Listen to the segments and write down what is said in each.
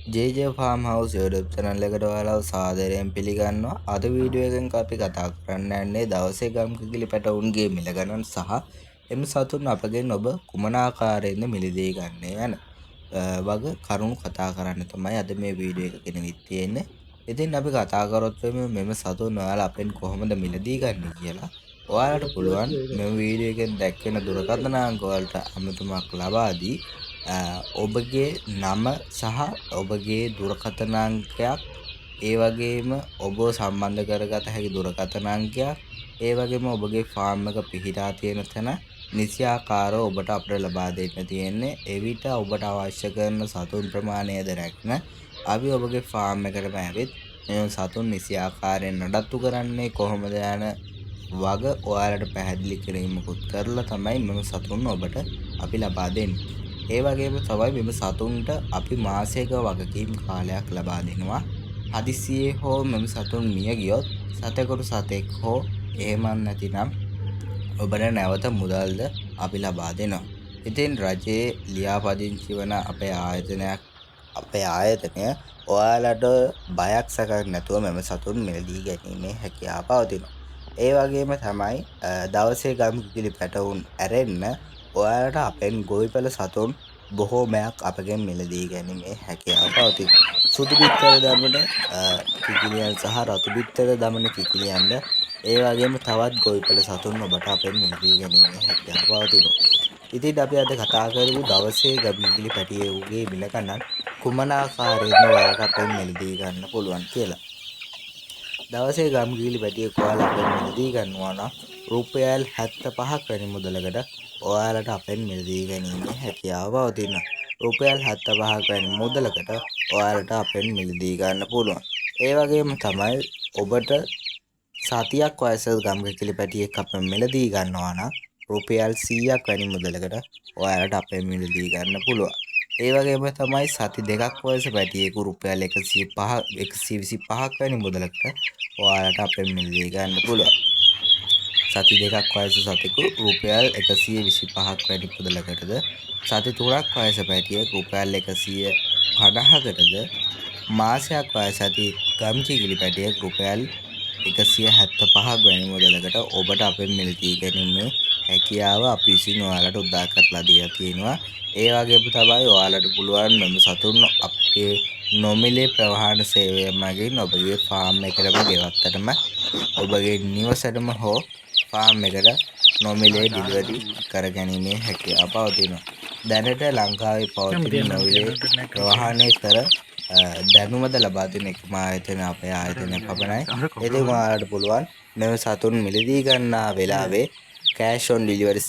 JJ farm house YouTube channel එකට ඔයාලව සාදරයෙන් පිළිගන්නවා. අද වීඩියෝ එකෙන් අපි කතා කරන්න යන්නේ දවසේ ගම් කිකිලි පැටවුන්ගේ මිල ගණන් සහ එම සතුන් අපගෙන් ඔබ කුමන ආකාරයෙන්ද මිලදී ගන්නේ යන වගේ කරුණු කතා කරන්න තමයි අද මේ වීඩියෝ එක ගෙනවිත් තියෙන්නේ. ඉතින් අපි කතා කරොත් මෙම සතුන් ඔයාලා අපෙන් කොහොමද මිලදී ගන්නේ කියලා. ඔයාලට පුළුවන් මෙම වීඩියෝ එකෙන් දැක්වෙන දුරකථන අංක වලට අමතුමක් ලබා දී ඔබගේ නම සහ ඔබගේ දුරකථන අංකයක් ඒ වගේම ඔබ සම්බන්ධ කරගත හැකි දුරකථන අංකයක් ඒ වගේම ඔබගේ ෆාම් එක පිහිටා තියෙන තැන නිසියාකාරව ඔබට අපිට ලබා දෙන්න තියෙන්නේ. එවිට ඔබට අවශ්‍ය කරන සතුන් ප්‍රමාණය දැනගෙන අපි ඔබගේ ෆාම් එකටම ඇවිත් මේ සතුන් නිසියාකාරයෙන් නඩත්තු කරන්නේ කොහොමද යන වග ඔයාලට පැහැදිලි කිරීමකුත් කරලා තමයි මෙම සතුන් ඔබට අපි ලබා දෙන්නේ. ඒ වගේම තමයි මෙම සතුන්ට අපි මාසයක වගකීම් කාලයක් ලබා දෙනවා. හදිසියේ හෝ මෙම සතුන් මිය ගියොත් සතෙකුට සතෙක් හෝ එහෙමත් නැතිනම් ඔබට නැවත මුදල්ද අපි ලබා දෙනවා. ඉතින් රජයේ ලියාපදිංචි වන අපේ ආයතනය ඔයාලට බයක් සැකක් නැතුව මෙම සතුන් මිලදී ගැනීමේ හැකියාව පවතිනවා. ඒ වගේම තමයි දවසේ ගම් කිකිලි පැටවුන් ඇරෙන්න ඔයාලට අපෙන් ගොවිපළ සතුන් බොහෝමයක් අපගෙන් මිලදී ගැනීමේ හැකියාව පවතින. සුදු බිත්තර දමන කිකිලියන් සහ රතු බිත්තර දමන කිකිලියන්ද ඒ වගේම තවත් ගොවිපළ සතුන් ඔබට අපෙන් මිලදී ගැනීමේ හැකියාව පවතිනවා. ඉතින් අපි අද කතා කරමු දවසේ ගම් කිකිලි පැටියෙකුගේ මිල ගණන් කුමන ආකාරයෙන්ද ඔයාලට අපෙන් මිලදී ගන්න පුළුවන් කියලා. දවසේ ගම් කිකිලි පැටියෙක් ඔයාලා අපෙන් මිලදී ගන්නවා නම් රුපියල් 75ක් වැනි මුදලකට ඔයාලට අපෙන් මිලදී ගැනීමේ හැකියාව පවතිනවා. රුපියල් 75ක් වැනි මුදලකට ඔයාලට අපෙන් මිලදී ගන්න පුළුවන්. ඒ වගේම තමයි ඔබට සතියක් වයසක ගම් කිකිලි පැටියෙක් අපෙන් මිලදී ගන්නවා නම් රුපියල් 100ක් වැනි මුදලකට ඔයාලට අපෙන් මිලදී ගන්න පුළුවන්. ඒ වගේම තමයි සති දෙකක් වයස පැටියෙකු රුපියල් 125ක් වැනි මුදලකට ඔයාලට අපෙන් මිලදී ගන්න පුළුවන්. සති දෙකක් වයස සතෙකු රුපියල් 125ක් වැනි මුදලකටද සති 3ක් වයස පැටියෙකු රුපියල් 150කටද මාසයක් වයස ඇති ගම් කිකිලි පැටියෙකු රුපියල් 175ක් වැනි මුදලකට ඔබට අපෙන් මිලදී ගැනීමේ හැකියාව අපි විසින් ඔයාලට උදා කරලා දීලා තියෙනවා. ඒ වගේම තමයි ඔයාලට පුළුවන් මෙම සතුන් අපේ නොමිලේ ප්‍රවාහන සේවය මගින් ඔබගේ ෆාම් එකටම ගෙවත්තටම ඔබගේ නිවසටම හෝ ෆාම් එකට නොමිලේ ඩිලිවරි කරගැනීමේ හැකියාව පවතිනවා. දැනට ලංකාවේ පවතින නොමිලේ ප්‍රවාහනය කර දැනුමද ලබා දෙන එකම ආයතනය අපේ ආයතනය පමණයි. ඉතින් ඔයාලට පුළුවන් මෙම සතුන් මිලදී ගන්නා වෙලාවේ කෑෂ් ඔන් ඩිලිවරි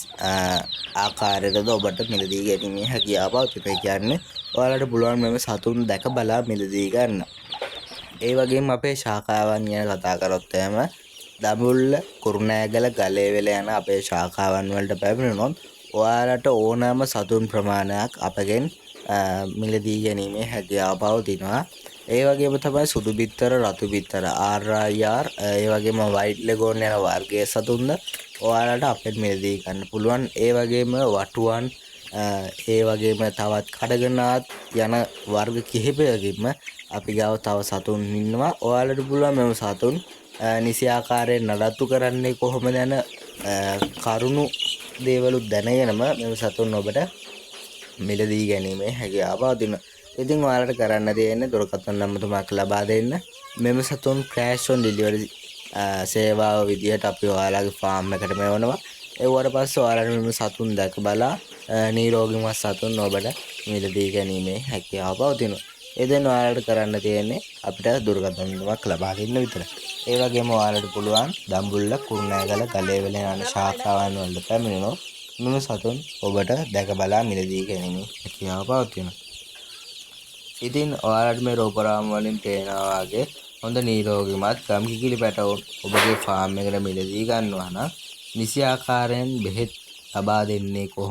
ආකාරයටද ඔබට මිලදී ගැනීමේ හැකියාව පවතිනවා. කියන්නේ ඔයාලට පුළුවන් මෙම සතුන් දැක බලා මිලදී ගන්න. ඒ වගේම අපේ ශාඛාවන් ගැන කතා කරොත් එහෙම දඹුල්ල කුරුණෑගල ගලේවැල යන අපේ ශාඛාවන් වලට පැමිණුණොත් ඔයාලට ඕනෑම සතුන් ප්‍රමාණයක් අපගෙන් මිලදී ගැනීමේ හැකියාව පවතිනවා. ඒ වගේම තමයි සුදු බිත්තර රතු බිත්තර RIR ඒ වගේම වයිට් ලෙගෝන් යන වර්ගයේ සතුන්ද ඔයාලට අපෙන් මිලදී ගන්න පුළුවන්. ඒ වගේම වටුවන් ඒ වගේම තවත් කඩගනාත් යන වර්ග කිහිපයකින්ම අපි ගාව තව සතුන් ඉන්නවා. ඔයාලට පුළුවන් මෙම සතුන් නිසි ආකාරයෙන් නඩත්තු කරන්නේ කොහොමද යන කරුණු දේවලුත් දැනගෙනම මෙම සතුන් ඔබට මිලදී ගැනීමේ හැකියාව පවතිනවා. ඉතින් ඔයාලට කරන්න තියෙන්නේ දුරකථන නම්බරයක් ලබා දෙන්න. මෙම සතුන් කෑෂ් ඔන් ඩිලිවරි සේවාව විදියට අපි ඔයාලගේ ෆාම් එකට මෙවනවා. ඒවට පස්සේ ඔයාලට මෙම සතුන් දැක බලා නිරෝගීමත් සතුන් ඔබට මිලදී ගැනීමේ හැකියාව පවතිනවා. එදෙන් ඔයාලට කරන්න තියෙන්නේ අපිට දුරකථන නම්බරයක් ලබා දෙන්න විතරයි. ඒ වගේම ඔයාලට පුළුවන් දඹුල්ල කුරුණෑගල ගලේවැල යන ශාඛාවන් වලට පැමිණෙනොත් මෙම සතුන් ඔබට දැක බලා මිලදී ගැනීමේ හැකියාව පවතිනවා. ඉතින් ඔයාලට මේ රූපරාම වලින් පේනවා වගේ හොඳ නිරෝගීමත් ගම් කිකිලි පැටවුන් ඔබගේ ෆාම් එකට මිලදී ගන්නවා නම් නිසි ආකාරයෙන් බෙහෙත් ලබා දෙන්නේ කොහොමද